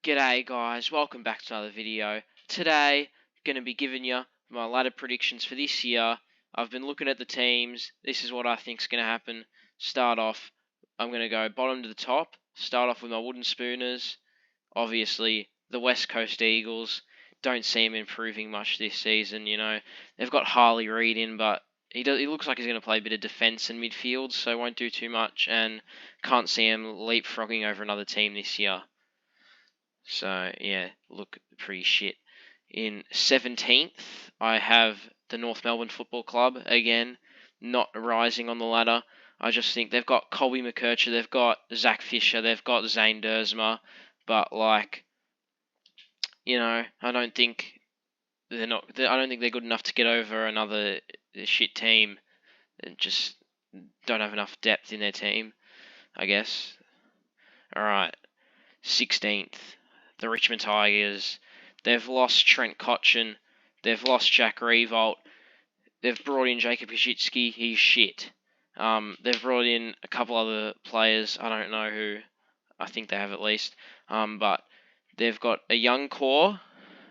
G'day guys, welcome back to another video. Today, going to be giving you my ladder predictions for this year. I've been looking at the teams. This is what I think is going to happen. Start off, I'm going to go bottom to the top. Start off with my wooden spooners. Obviously, the West Coast Eagles. Don't see him improving much this season, you know. They've got Harley Reid in, but he looks like he's going to play a bit of defence and midfield, so won't do too much, and can't see him leapfrogging over another team this year. So, yeah, look pretty shit. In 17th, I have the North Melbourne Football Club. Again, not rising on the ladder. I just think they've got Colby McKercher, they've got Zach Fisher, they've got Zane Dersma. But, like, you know, I don't think they're good enough to get over another shit team. They just don't have enough depth in their team, I guess. Alright, 16th. The Richmond Tigers. They've lost Trent Cotchin. They've lost Jack Revolt. They've brought in Jacob Hishitsky. He's shit. They've brought in a couple other players. I don't know who. I think they have at least. But they've got a young core,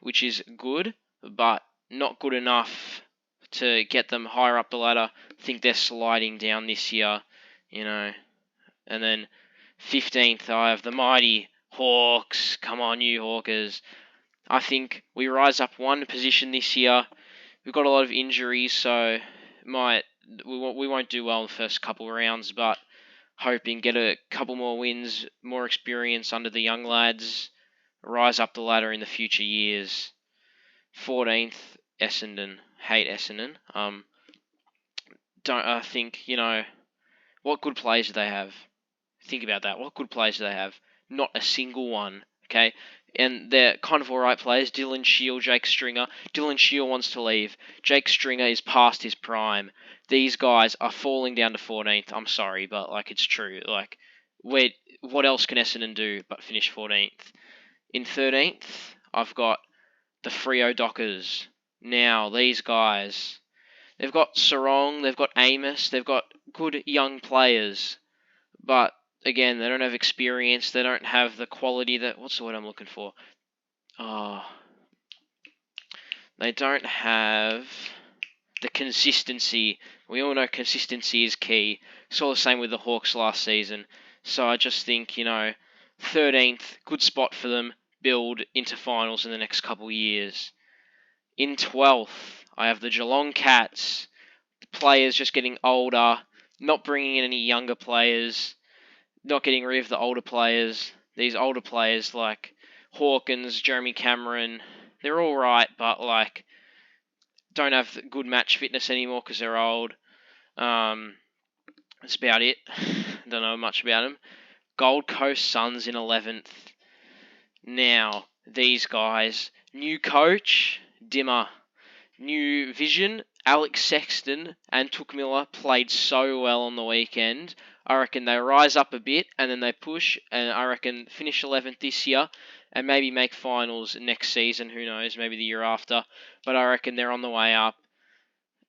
which is good, but not good enough to get them higher up the ladder. I think they're sliding down this year, you know. And then 15th, I have the mighty Hawks. Come on, you Hawkers. I think we rise up one position this year. We've got a lot of injuries, so we won't do well in the first couple of rounds, but hoping get a couple more wins, more experience under the young lads, rise up the ladder in the future years. 14th, Essendon. Hate Essendon. I think, you know, what good players do they have? Think about that. What good players do they have? Not a single one, okay? And they're kind of alright players. Dylan Shield, Jake Stringer. Dylan Shield wants to leave. Jake Stringer is past his prime. These guys are falling down to 14th. I'm sorry, but, like, it's true. Like, what else can Essendon do but finish 14th? In 13th, I've got the Freo Dockers. Now, these guys, they've got Sarong, they've got Amos, they've got good young players, but again, they don't have experience. They don't have the quality that... What's the word I'm looking for? They don't have the consistency. We all know consistency is key. Saw the same with the Hawks last season. So I just think, you know, 13th, good spot for them. Build into finals in the next couple of years. In 12th, I have the Geelong Cats. The players just getting older. Not bringing in any younger players. Not getting rid of the older players. These older players like Hawkins, Jeremy Cameron, they're all right, but like don't have good match fitness anymore because they're old. That's about it. Don't know much about them. Gold Coast Suns in 11th. Now, these guys, new coach, Dimmer. New vision, Alex Sexton and Took Miller played so well on the weekend. I reckon they rise up a bit and then they push, and I reckon finish 11th this year and maybe make finals next season. Who knows? Maybe the year after. But I reckon they're on the way up,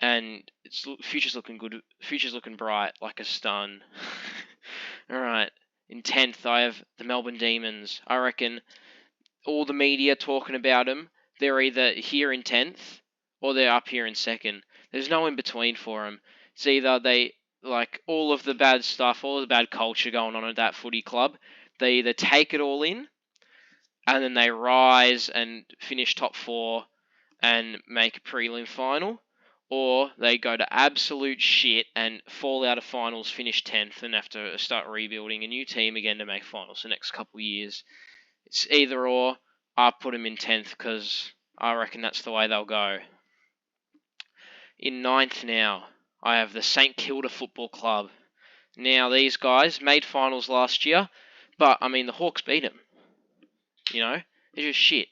and future's looking good. Future's looking bright like a stun. All right. In 10th, I have the Melbourne Demons. I reckon all the media talking about them. They're either here in 10th or they're up here in 2nd. There's no in between for them. It's either they, like, all of the bad stuff, all of the bad culture going on at that footy club, they either take it all in, and then they rise and finish top 4 and make a prelim final, or they go to absolute shit and fall out of finals, finish 10th, and have to start rebuilding a new team again to make finals the next couple of years. It's either or. I put them in 10th because I reckon that's the way they'll go. In 9th now, I have the St Kilda Football Club. Now, these guys made finals last year, but, I mean, the Hawks beat them. You know, they're just shit.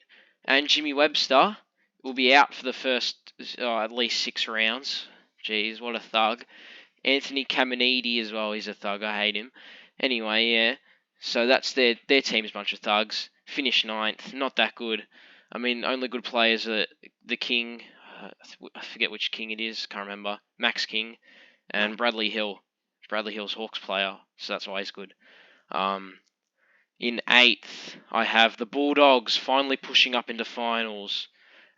And Jimmy Webster will be out for the first at least 6 rounds. Jeez, what a thug. Anthony Caminiti as well, he's a thug, I hate him. Anyway, yeah, so that's their team's bunch of thugs. Finish 9th, not that good. I mean, only good players are the King... I forget which King it is, can't remember. Max King and Bradley Hill. Bradley Hill's Hawks player, so that's why he's good. In 8th, I have the Bulldogs finally pushing up into finals.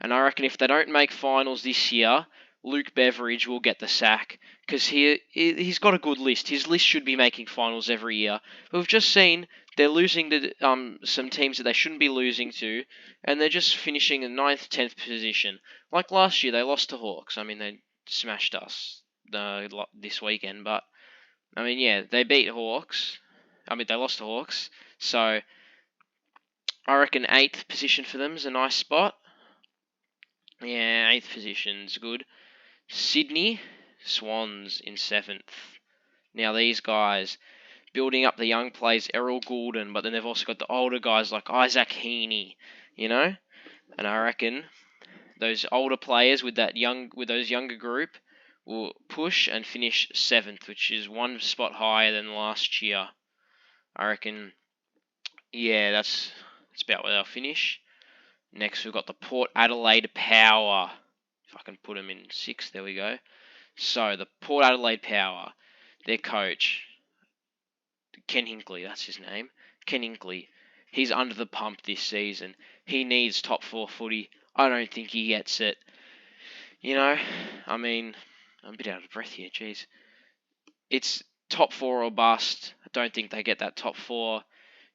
And I reckon if they don't make finals this year, Luke Beveridge will get the sack. Because he's got a good list. His list should be making finals every year. But we've just seen they're losing to some teams that they shouldn't be losing to. And they're just finishing in 9th, 10th position. Like last year, they lost to Hawks. I mean, they smashed us this weekend. But, I mean, yeah, they beat Hawks. I mean, they lost to Hawks. So, I reckon 8th position for them is a nice spot. Yeah, 8th position's good. Sydney, Swans in 7th. Now, these guys, building up the young players, Errol Goulden, but then they've also got the older guys like Isaac Heaney, you know? And I reckon those older players with those younger group will push and finish 7th, which is one spot higher than last year. I reckon, yeah, that's about where they'll finish. Next, we've got the Port Adelaide Power. If I can put them in 6th, there we go. So, the Port Adelaide Power, their coach, Ken Hinkley, that's his name. Ken Hinkley, he's under the pump this season. He needs top 4 footy. I don't think he gets it. You know, I mean, I'm a bit out of breath here, jeez. It's top 4 or bust. I don't think they get that top 4.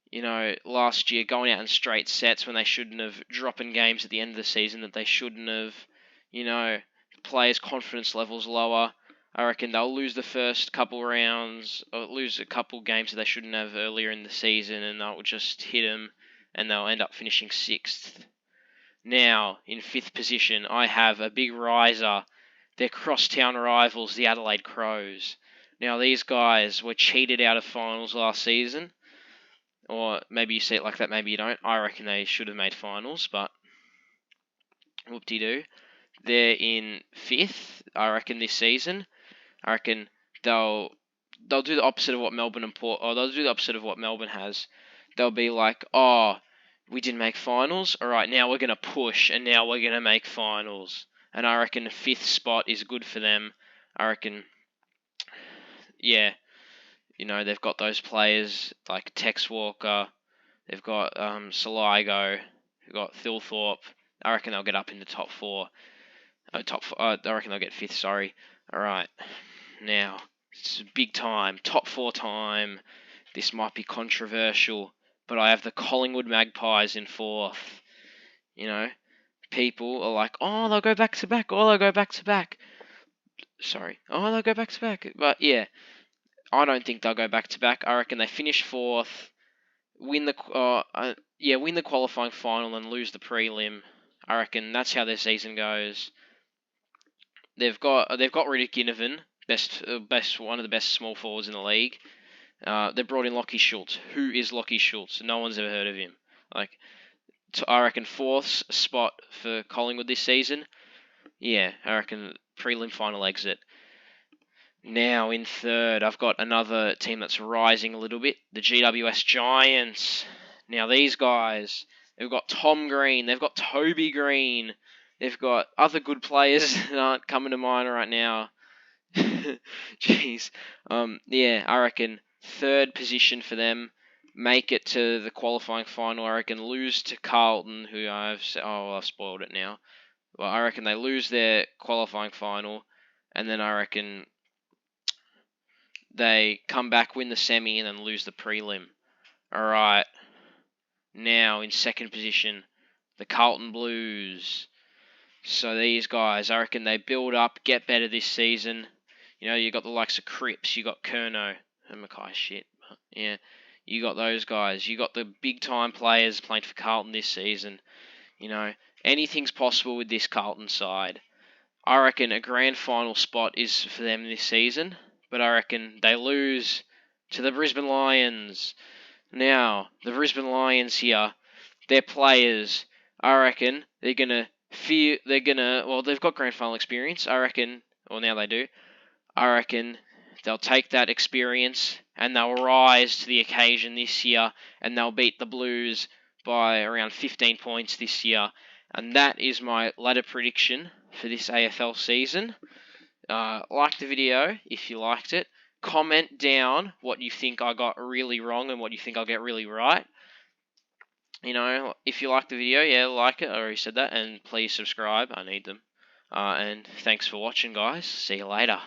You know, last year going out in straight sets when they shouldn't have, dropping games at the end of the season that they shouldn't have. You know, players' confidence levels lower. I reckon they'll lose the first couple rounds, or lose a couple games that they shouldn't have earlier in the season, and that will just hit them, and they'll end up finishing 6th. Now, in 5th position, I have a big riser. They're crosstown rivals, the Adelaide Crows. Now, these guys were cheated out of finals last season. Or maybe you see it like that, maybe you don't. I reckon they should have made finals, but whoop-de-doo. They're in 5th, I reckon, this season. I reckon they'll do the opposite of what Melbourne and they'll do the opposite of what Melbourne has. They'll be like, oh, we didn't make finals. All right, now we're gonna push, and now we're gonna make finals. And I reckon the 5th spot is good for them. I reckon, yeah. You know, they've got those players like Tex Walker, they've got Saligo, they've got Thilthorpe. I reckon they'll get up in the top 4. I reckon they'll get 5th, sorry. Alright, now, it's big time, top 4 time. This might be controversial, but I have the Collingwood Magpies in 4th. You know, people are like, oh, they'll go back to back, Sorry, oh, they'll go back to back. But yeah, I don't think they'll go back to back. I reckon they finish 4th, win the qualifying final and lose the prelim. I reckon that's how their season goes. They've got rid of Ginnivan, one of the best small forwards in the league. They brought in Lockie Schultz. Who is Lockie Schultz? No one's ever heard of him. I reckon 4th spot for Collingwood this season. Yeah, I reckon prelim final exit. Now in 3rd, I've got another team that's rising a little bit, the GWS Giants. Now these guys, they've got Tom Green, they've got Toby Green, they've got other good players that aren't coming to mind right now. Jeez. Yeah, I reckon 3rd position for them, make it to the qualifying final. I reckon lose to Carlton, who I've spoiled it now. Well, I reckon they lose their qualifying final, and then I reckon they come back, win the semi, and then lose the prelim. Alright. Now, in 2nd position, the Carlton Blues. So these guys, I reckon they build up, get better this season. You know, you got the likes of Cripps, you got Curnow, and Mackay shit. Yeah, you got those guys. You got the big-time players playing for Carlton this season. You know, anything's possible with this Carlton side. I reckon a grand final spot is for them this season. But I reckon they lose to the Brisbane Lions. Now, the Brisbane Lions here, their players, I reckon they've got grand final experience, I reckon, now they do. I reckon they'll take that experience and they'll rise to the occasion this year and they'll beat the Blues by around 15 points this year. And that is my ladder prediction for this AFL season. Like the video if you liked it. comment down what you think I got really wrong and what you think I'll get really right. If you like the video, yeah, like it. I already said that. And please subscribe. I need them. And thanks for watching, guys. See you later.